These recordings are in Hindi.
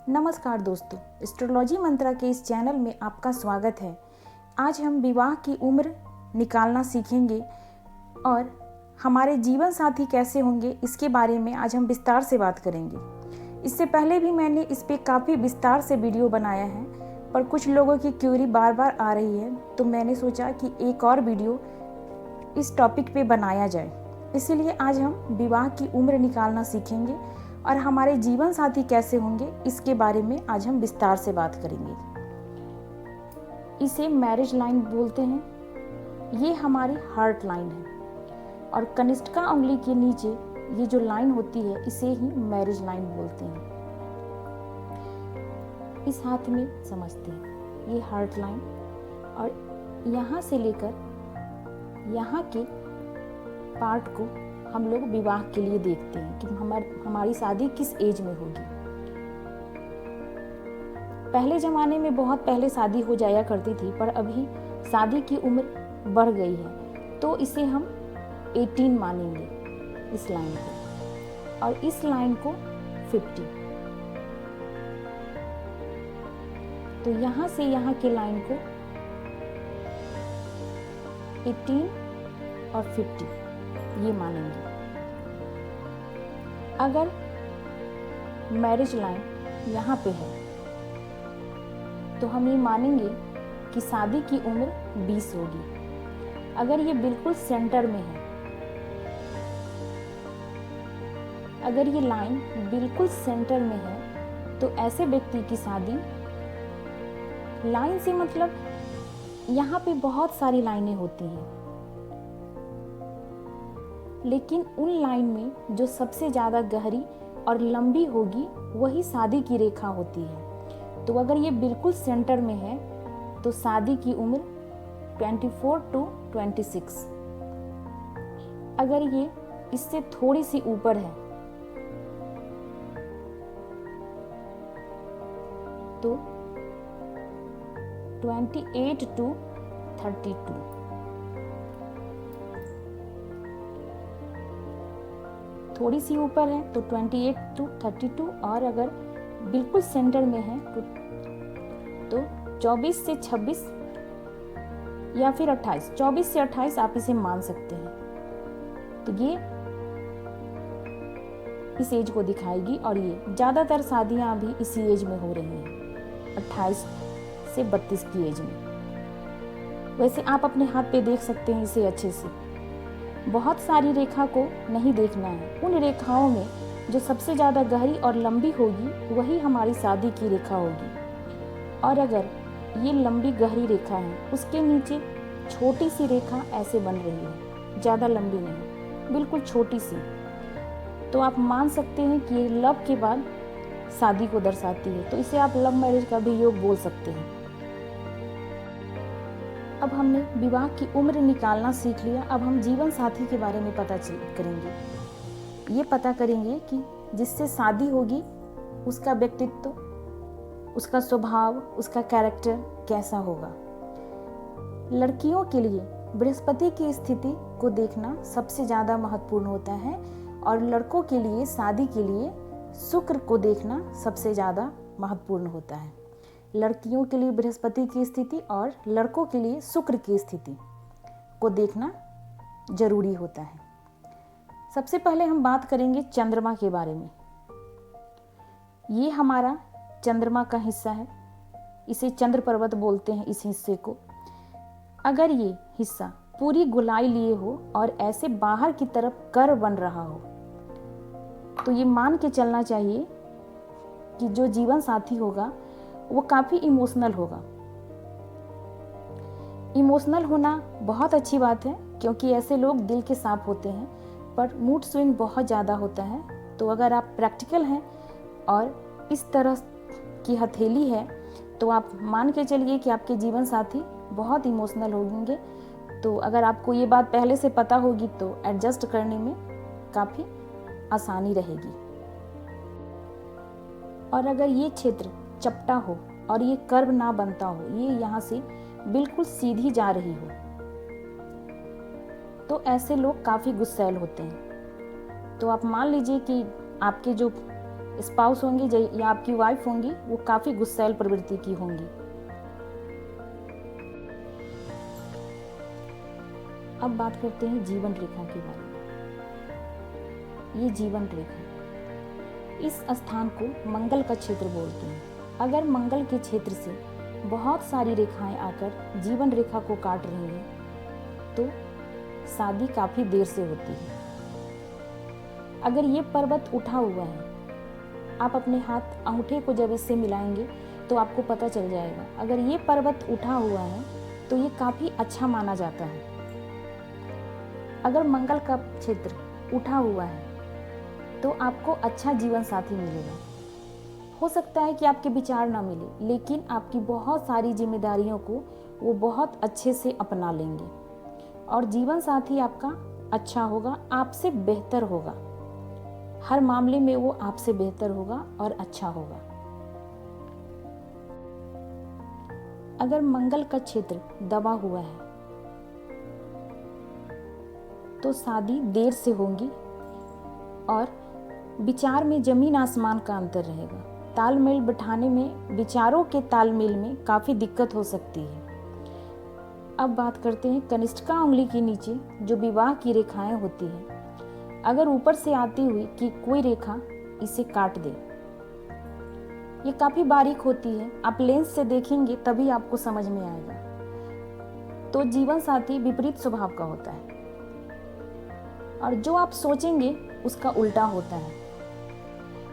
नमस्कार दोस्तों, एस्ट्रोलॉजी मंत्रा के इस चैनल में आपका स्वागत है। आज हम विवाह की उम्र निकालना सीखेंगे और हमारे जीवन साथी कैसे होंगे इसके बारे में आज हम विस्तार से बात करेंगे। इससे पहले भी मैंने इस पे काफ़ी विस्तार से वीडियो बनाया है, पर कुछ लोगों की क्यूरी बार बार आ रही है, तो मैंने सोचा कि एक और वीडियो इस टॉपिक पे बनाया जाए। इसीलिए आज हम विवाह की उम्र निकालना सीखेंगे और हमारे जीवन साथी कैसे होंगे इसके बारे में आज हम विस्तार से बात करेंगे। इसे मैरिज लाइन बोलते हैं। ये हमारी हार्ट लाइन है और कनिष्ठा उंगली के नीचे ये जो लाइन होती है इसे ही मैरिज लाइन बोलते हैं। इस हाथ में समझते हैं ये हार्ट लाइन, और यहाँ से लेकर यहाँ के पार्ट को हम लोग विवाह के लिए देखते हैं कि हमारी शादी किस एज में होगी। पहले जमाने में बहुत पहले शादी हो जाया करती थी, पर अभी शादी की उम्र बढ़ गई है, तो इसे हम 18 मानेंगे इस लाइन को, और इस लाइन को 50। तो यहाँ से यहाँ के लाइन को 18 और 50 ये मानेंगे। अगर मैरिज लाइन यहाँ पे है तो हम ये मानेंगे कि शादी की उम्र 20 होगी। अगर ये बिल्कुल सेंटर में है, अगर ये लाइन बिल्कुल सेंटर में है तो ऐसे व्यक्ति की शादी, लाइन से मतलब यहाँ पे बहुत सारी लाइनें होती हैं, लेकिन उन लाइन में जो सबसे ज़्यादा गहरी और लंबी होगी वही शादी की रेखा होती है। तो अगर ये बिल्कुल सेंटर में है तो शादी की उम्र 24 to 26। अगर ये इससे थोड़ी सी ऊपर है तो 28 to 32। थोड़ी सी ऊपर है तो 28 to 32, और अगर बिल्कुल सेंटर में है तो 24 से 26 या फिर 28, 24 से 28 आप इसे मान सकते हैं। तो ये इस एज को दिखाएगी, और ये ज़्यादातर शादियां अभी इसी एज में हो रही हैं, 28 से 32 की एज में। वैसे आप अपने हाथ पे देख सकते हैं इसे अच्छे से। बहुत सारी रेखा को नहीं देखना है, उन रेखाओं में जो सबसे ज़्यादा गहरी और लंबी होगी वही हमारी शादी की रेखा होगी। और अगर ये लंबी गहरी रेखा है, उसके नीचे छोटी सी रेखा ऐसे बन रही है, ज़्यादा लंबी नहीं, बिल्कुल छोटी सी, तो आप मान सकते हैं कि ये लव के बाद शादी को दर्शाती है। तो इसे आप लव मैरिज का भी योग बोल सकते हैं। अब हमने विवाह की उम्र निकालना सीख लिया। अब हम जीवन साथी के बारे में पता करेंगे। ये पता करेंगे कि जिससे शादी होगी उसका व्यक्तित्व, उसका स्वभाव, उसका कैरेक्टर कैसा होगा। लड़कियों के लिए बृहस्पति की स्थिति को देखना सबसे ज़्यादा महत्वपूर्ण होता है, और लड़कों के लिए शादी के लिए शुक्र को देखना सबसे ज़्यादा महत्वपूर्ण होता है। लड़कियों के लिए बृहस्पति की स्थिति और लड़कों के लिए शुक्र की स्थिति को देखना जरूरी होता है। सबसे पहले हम बात करेंगे चंद्रमा के बारे में। ये हमारा चंद्रमा का हिस्सा है, इसे चंद्र पर्वत बोलते हैं इस हिस्से को। अगर ये हिस्सा पूरी गोलाई लिए हो और ऐसे बाहर की तरफ कर्व बन रहा हो तो ये मान के चलना चाहिए कि जो जीवन साथी होगा वो काफ़ी इमोशनल होगा। इमोशनल होना बहुत अच्छी बात है, क्योंकि ऐसे लोग दिल के साफ होते हैं, पर मूड स्विंग बहुत ज़्यादा होता है। तो अगर आप प्रैक्टिकल हैं और इस तरह की हथेली है तो आप मान के चलिए कि आपके जीवन साथी बहुत इमोशनल होंगे। तो अगर आपको ये बात पहले से पता होगी तो एडजस्ट करने में काफ़ी आसानी रहेगी। और अगर ये क्षेत्र चपटा हो और ये कर्व ना बनता हो, ये यहाँ से बिल्कुल सीधी जा रही हो, तो ऐसे लोग काफ़ी गुस्सैल होते हैं। तो आप मान लीजिए कि आपके जो स्पाउस होंगी या आपकी वाइफ होंगी, वो काफ़ी गुस्सैल प्रवृत्ति की होंगी। अब बात करते हैं जीवन रेखा के बारे में। ये जीवन रेखा, इस स्थान को मंगल का क्षेत्र बोलते हैं। अगर मंगल के क्षेत्र से बहुत सारी रेखाएं आकर जीवन रेखा को काट रही हैं तो शादी काफ़ी देर से होती है। अगर ये पर्वत उठा हुआ है, आप अपने हाथ अंगूठे को जब इससे मिलाएंगे तो आपको पता चल जाएगा। अगर ये पर्वत उठा हुआ है तो ये काफ़ी अच्छा माना जाता है। अगर मंगल का क्षेत्र उठा हुआ है तो आपको अच्छा जीवन साथी मिलेगा। हो सकता है कि आपके विचार ना मिले, लेकिन आपकी बहुत सारी जिम्मेदारियों को वो बहुत अच्छे से अपना लेंगे और जीवन साथी आपका अच्छा होगा, आपसे बेहतर होगा। हर मामले में वो आपसे बेहतर होगा और अच्छा होगा। अगर मंगल का क्षेत्र दबा हुआ है तो शादी देर से होगी और विचार में जमीन आसमान का अंतर रहेगा। तालमेल बिठाने में, विचारों के तालमेल में काफ़ी दिक्कत हो सकती है। अब बात करते हैं कनिष्ठिका उंगली के नीचे जो विवाह की रेखाएं होती हैं। अगर ऊपर से आती हुई कि कोई रेखा इसे काट दे, ये काफ़ी बारीक होती है, आप लेंस से देखेंगे तभी आपको समझ में आएगा। तो जीवन साथी विपरीत स्वभाव का होता है और जो आप सोचेंगे उसका उल्टा होता है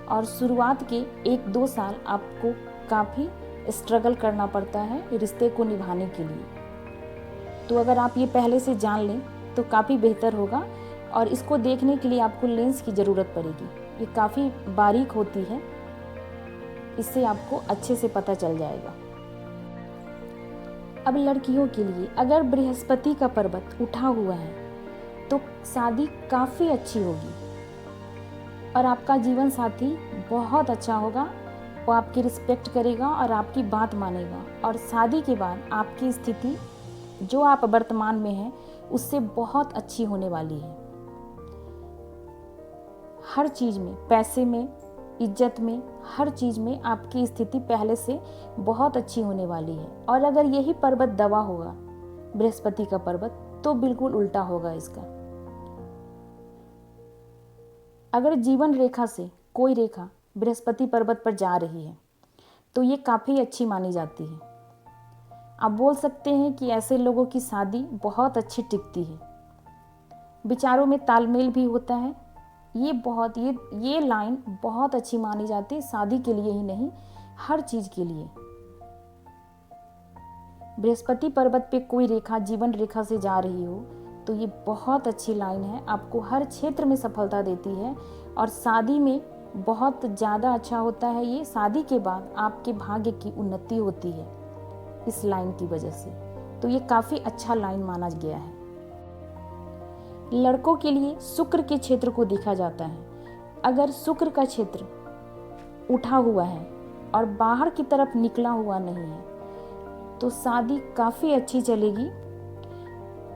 और शुरुआत के 1-2 साल आपको काफ़ी स्ट्रगल करना पड़ता है रिश्ते को निभाने के लिए। तो अगर आप ये पहले से जान लें तो काफ़ी बेहतर होगा और इसको देखने के लिए आपको लेंस की ज़रूरत पड़ेगी। ये काफ़ी बारीक होती है, इससे आपको अच्छे से पता चल जाएगा। अब लड़कियों के लिए, अगर बृहस्पति का पर्वत उठा हुआ है तो शादी काफ़ी अच्छी होगी और आपका जीवन साथी बहुत अच्छा होगा। वो आपकी रिस्पेक्ट करेगा और आपकी बात मानेगा और शादी के बाद आपकी स्थिति जो आप वर्तमान में हैं उससे बहुत अच्छी होने वाली है। हर चीज़ में, पैसे में, इज्जत में, हर चीज़ में आपकी स्थिति पहले से बहुत अच्छी होने वाली है। और अगर यही पर्वत दबा होगा, बृहस्पति का पर्वत, तो बिल्कुल उल्टा होगा इसका। अगर जीवन रेखा से कोई रेखा बृहस्पति पर्वत पर जा रही है तो ये काफ़ी अच्छी मानी जाती है। आप बोल सकते हैं कि ऐसे लोगों की शादी बहुत अच्छी टिकती है। विचारों में तालमेल भी होता है। ये लाइन बहुत अच्छी मानी जाती है, शादी के लिए ही नहीं, हर चीज़ के लिए। बृहस्पति पर्वत पे कोई रेखा जीवन रेखा से जा रही हो तो ये बहुत अच्छी लाइन है, आपको हर क्षेत्र में सफलता देती है और शादी में बहुत ज़्यादा अच्छा होता है। ये शादी के बाद आपके भाग्य की उन्नति होती है इस लाइन की वजह से। तो ये काफ़ी अच्छा लाइन माना गया है। लड़कों के लिए शुक्र के क्षेत्र को देखा जाता है। अगर शुक्र का क्षेत्र उठा हुआ है और बाहर की तरफ निकला हुआ नहीं है तो शादी काफ़ी अच्छी चलेगी।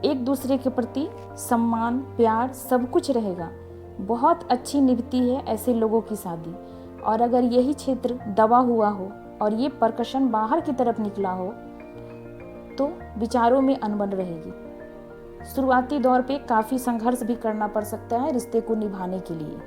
एक दूसरे के प्रति सम्मान, प्यार सब कुछ रहेगा। बहुत अच्छी निभती है ऐसे लोगों की शादी। और अगर यही क्षेत्र दबा हुआ हो और ये परकशन बाहर की तरफ निकला हो तो विचारों में अनबन रहेगी। शुरुआती दौर पे काफ़ी संघर्ष भी करना पड़ सकता है रिश्ते को निभाने के लिए।